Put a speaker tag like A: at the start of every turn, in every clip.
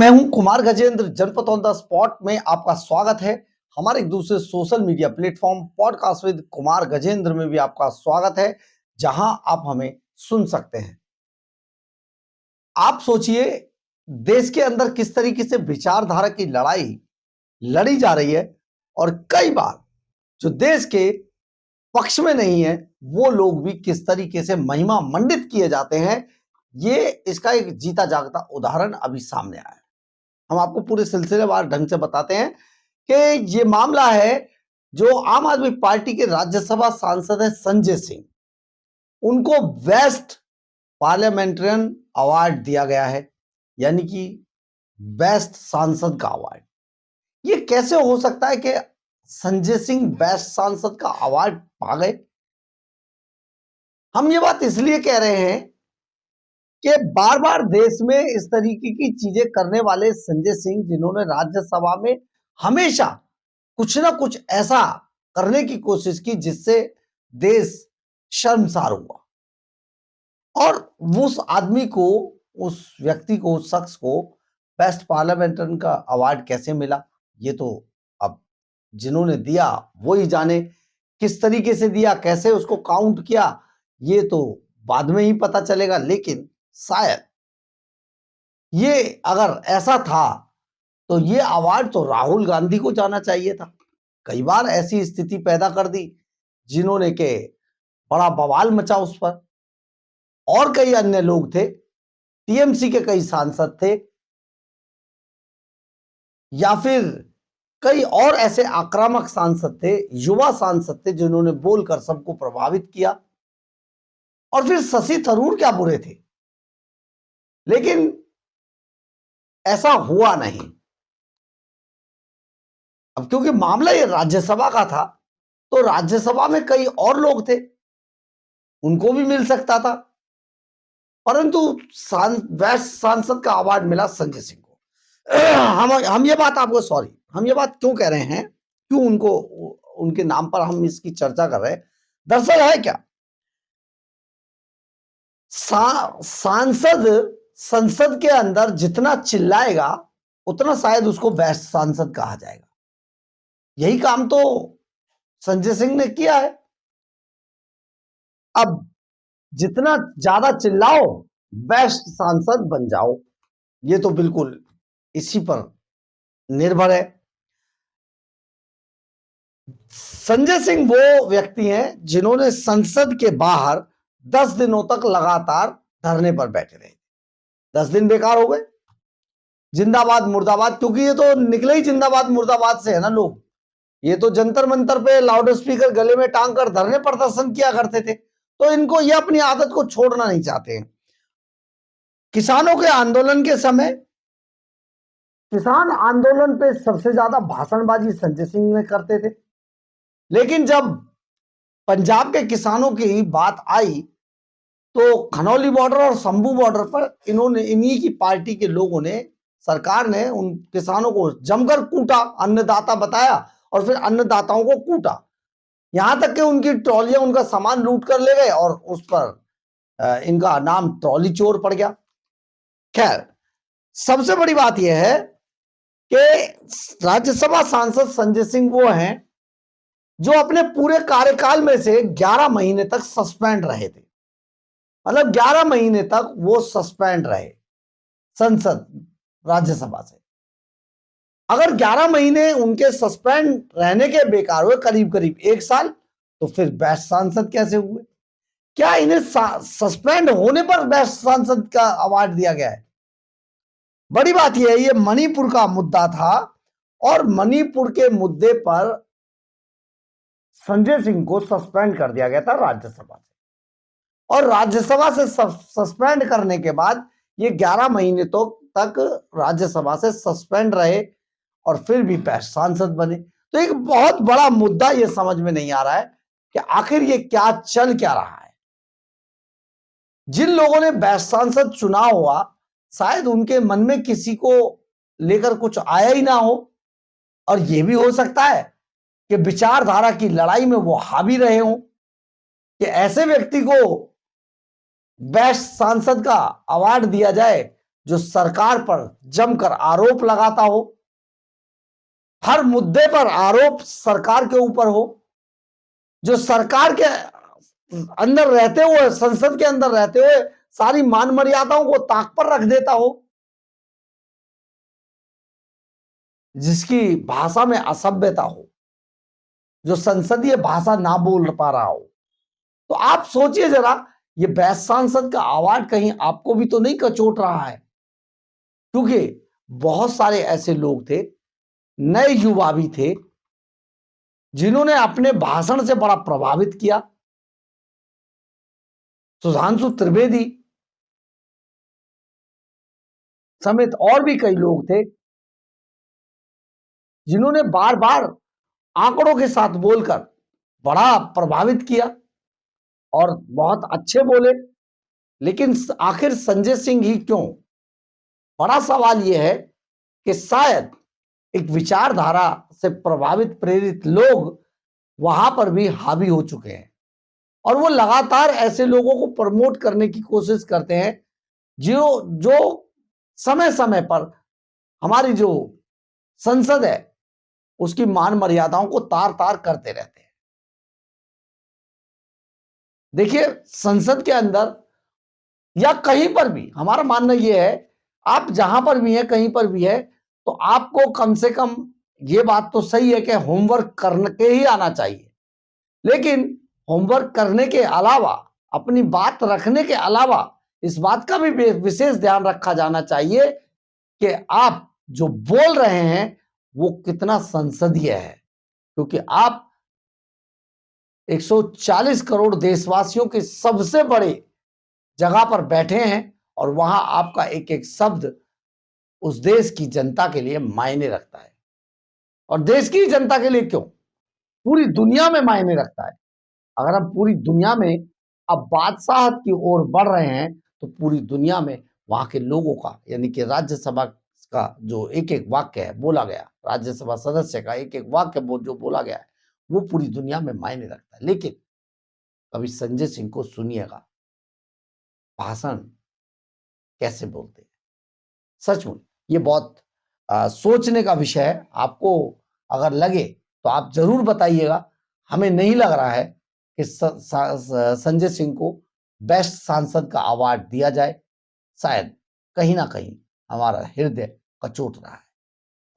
A: मैं हूं कुमार गजेंद्र। जनपद ऑन द स्पॉट में आपका स्वागत है। हमारे एक दूसरे social media platform podcast with Kumar Gajendra में भी आपका स्वागत है, जहां आप हमें सुन सकते हैं। आप सोचिए, देश के अंदर किस तरीके से विचारधारा की लड़ाई लड़ी जा रही है और कई बार जो देश के पक्ष में नहीं है वो लोग भी किस तरीके से महिमा मंडित किए जाते हैं। ये इसका एक जीता जागता उदाहरण अभी सामने आया है। हम आपको पूरे सिलसिलेवार ढंग से बताते हैं कि ये मामला है जो आम आदमी पार्टी के राज्यसभा सांसद है संजय सिंह, उनको बेस्ट पार्लियामेंट्रियन अवार्ड दिया गया है, यानी कि बेस्ट सांसद का अवार्ड। ये कैसे हो सकता है कि संजय सिंह बेस्ट सांसद का अवार्ड पा गए? हम ये बात इसलिए कह रहे हैं कि बार बार देश में इस तरीके की चीजें करने वाले संजय सिंह, जिन्होंने राज्यसभा में हमेशा कुछ ना कुछ ऐसा करने की कोशिश की जिससे देश शर्मसार हुआ, और उस आदमी को, उस व्यक्ति को, उस शख्स को बेस्ट पार्लियामेंट्रियन का अवार्ड कैसे मिला, ये तो अब जिन्होंने दिया वो ही जाने। किस तरीके से दिया, कैसे उसको काउंट किया, ये तो बाद में ही पता चलेगा। लेकिन शायद ये अगर ऐसा था तो ये अवार्ड तो राहुल गांधी को जाना चाहिए था। कई बार ऐसी स्थिति पैदा कर दी जिन्होंने के बड़ा बवाल मचा उस पर। और कई अन्य लोग थे, टीएमसी के कई सांसद थे, या फिर कई और ऐसे आक्रामक सांसद थे, युवा सांसद थे, जिन्होंने बोलकर सबको प्रभावित किया। और फिर शशि थरूर क्या बुरे थे, लेकिन ऐसा हुआ नहीं। अब क्योंकि मामला ये राज्यसभा का था तो राज्यसभा में कई और लोग थे, उनको भी मिल सकता था, परंतु बेस्ट सांसद का अवार्ड मिला संजय सिंह को। हम ये बात हम ये बात क्यों कह रहे हैं, क्यों उनको, उनके नाम पर हम इसकी चर्चा कर रहे हैं? दरअसल है क्या, सांसद संसद के अंदर जितना चिल्लाएगा उतना शायद उसको बेस्ट सांसद कहा जाएगा। यही काम तो संजय सिंह ने किया है। अब जितना ज्यादा चिल्लाओ बेस्ट सांसद बन जाओ, ये तो बिल्कुल इसी पर निर्भर है। संजय सिंह वो व्यक्ति हैं जिन्होंने संसद के बाहर 10 दिनों तक लगातार धरने पर बैठे रहे। 10 दिन बेकार हो गए। जिंदाबाद मुर्दाबाद, क्योंकि ये तो निकले ही जिंदाबाद मुर्दाबाद से है ना लोग। ये तो जंतर मंतर पे लाउड स्पीकर गले में टांग कर धरने प्रदर्शन किया करते थे, तो इनको ये अपनी आदत को छोड़ना नहीं चाहते हैं। किसानों के आंदोलन के समय किसान आंदोलन पे सबसे ज्यादा भाषणबाजी संजय सिंह ने करते थे, लेकिन जब पंजाब के किसानों की बात आई तो खनौली बॉर्डर और शंभू बॉर्डर पर इन्हीं की पार्टी के लोगों ने, सरकार ने उन किसानों को जमकर कूटा, अन्नदाता बताया और फिर अन्नदाताओं को कूटा, यहां तक कि उनकी ट्रॉलियां, उनका सामान लूट कर ले गए और उस पर इनका नाम ट्रॉली चोर पड़ गया। खैर, सबसे बड़ी बात यह है कि राज्यसभा सांसद संजय सिंह वो हैं जो अपने पूरे कार्यकाल में से 11 महीने तक सस्पेंड रहे थे। मतलब 11 महीने तक वो सस्पेंड रहे संसद, राज्यसभा से। अगर 11 महीने उनके सस्पेंड रहने के बेकार हुए, करीब करीब 1 साल, तो फिर बेस्ट सांसद कैसे हुए? क्या इन्हें सस्पेंड होने पर बेस्ट सांसद का अवार्ड दिया गया है? बड़ी बात यह है, ये मणिपुर का मुद्दा था और मणिपुर के मुद्दे पर संजय सिंह को सस्पेंड कर दिया गया था राज्यसभा से, और राज्यसभा से सस्पेंड करने के बाद ये 11 महीने तक राज्यसभा से सस्पेंड रहे और फिर भी बेस्ट सांसद बने। तो एक बहुत बड़ा मुद्दा ये समझ में नहीं आ रहा है कि आखिर ये क्या चल क्या रहा है। जिन लोगों ने बेस्ट सांसद चुना हुआ, शायद उनके मन में किसी को लेकर कुछ आया ही ना हो, और यह भी हो सकता है कि विचारधारा की लड़ाई में वो हावी रहे हों कि ऐसे व्यक्ति को बेस्ट सांसद का अवार्ड दिया जाए जो सरकार पर जमकर आरोप लगाता हो, हर मुद्दे पर आरोप सरकार के ऊपर हो, जो सरकार के अंदर रहते हुए, संसद के अंदर रहते हुए सारी मान मर्यादाओं को ताक पर रख देता हो, जिसकी भाषा में असभ्यता हो, जो संसदीय भाषा ना बोल पा रहा हो, तो आप सोचिए जरा, ये बेस्ट सांसद का अवार्ड कहीं आपको भी तो नहीं कचोट रहा है? क्योंकि बहुत सारे ऐसे लोग थे, नए युवा भी थे, जिन्होंने अपने भाषण से बड़ा प्रभावित किया। सुधांशु त्रिवेदी समेत और भी कई लोग थे, जिन्होंने बार बार आंकड़ों के साथ बोलकर बड़ा प्रभावित किया और बहुत अच्छे बोले। लेकिन आखिर संजय सिंह ही क्यों? बड़ा सवाल यह है कि शायद एक विचारधारा से प्रभावित, प्रेरित लोग वहां पर भी हावी हो चुके हैं और वो लगातार ऐसे लोगों को प्रमोट करने की कोशिश करते हैं जो समय समय पर हमारी जो संसद है उसकी मान मर्यादाओं को तार तार करते रहते हैं। देखिए, संसद के अंदर या कहीं पर भी हमारा मानना यह है, आप जहां पर भी हैं, कहीं पर भी है, तो आपको कम से कम ये बात तो सही है कि होमवर्क करके ही आना चाहिए। लेकिन होमवर्क करने के अलावा, अपनी बात रखने के अलावा, इस बात का भी विशेष ध्यान रखा जाना चाहिए कि आप जो बोल रहे हैं वो कितना संसदीय है। क्योंकि आप 140 करोड़ देशवासियों के सबसे बड़े जगह पर बैठे हैं और वहां आपका एक एक शब्द उस देश की जनता के लिए मायने रखता है। और देश की जनता के लिए क्यों, पूरी दुनिया में मायने रखता है। अगर हम पूरी दुनिया में अब बादशाहत की ओर बढ़ रहे हैं तो पूरी दुनिया में वहां के लोगों का, यानी कि राज्यसभा का जो एक एक वाक्य है बोला गया, राज्यसभा सदस्य का एक एक वाक्य जो बोला गया है, वो पूरी दुनिया में मायने रखता है। लेकिन कभी संजय सिंह को सुनिएगा, भाषण कैसे बोलते हैं, सचमुच ये बहुत सोचने का विषय है। आपको अगर लगे तो आप जरूर बताइएगा। हमें नहीं लग रहा है कि संजय सिंह को बेस्ट सांसद का अवार्ड दिया जाए। शायद कहीं ना कहीं हमारा हृदय कचोट रहा है।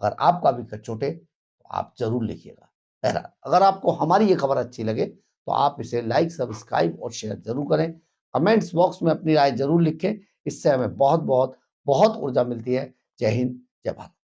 A: अगर आपका भी कचोटे तो आप जरूर लिखिएगा। बहरहाल, अगर आपको हमारी ये खबर अच्छी लगे तो आप इसे लाइक, सब्सक्राइब और शेयर जरूर करें। कमेंट्स बॉक्स में अपनी राय जरूर लिखें। इससे हमें बहुत बहुत बहुत ऊर्जा मिलती है। जय हिंद, जय भारत।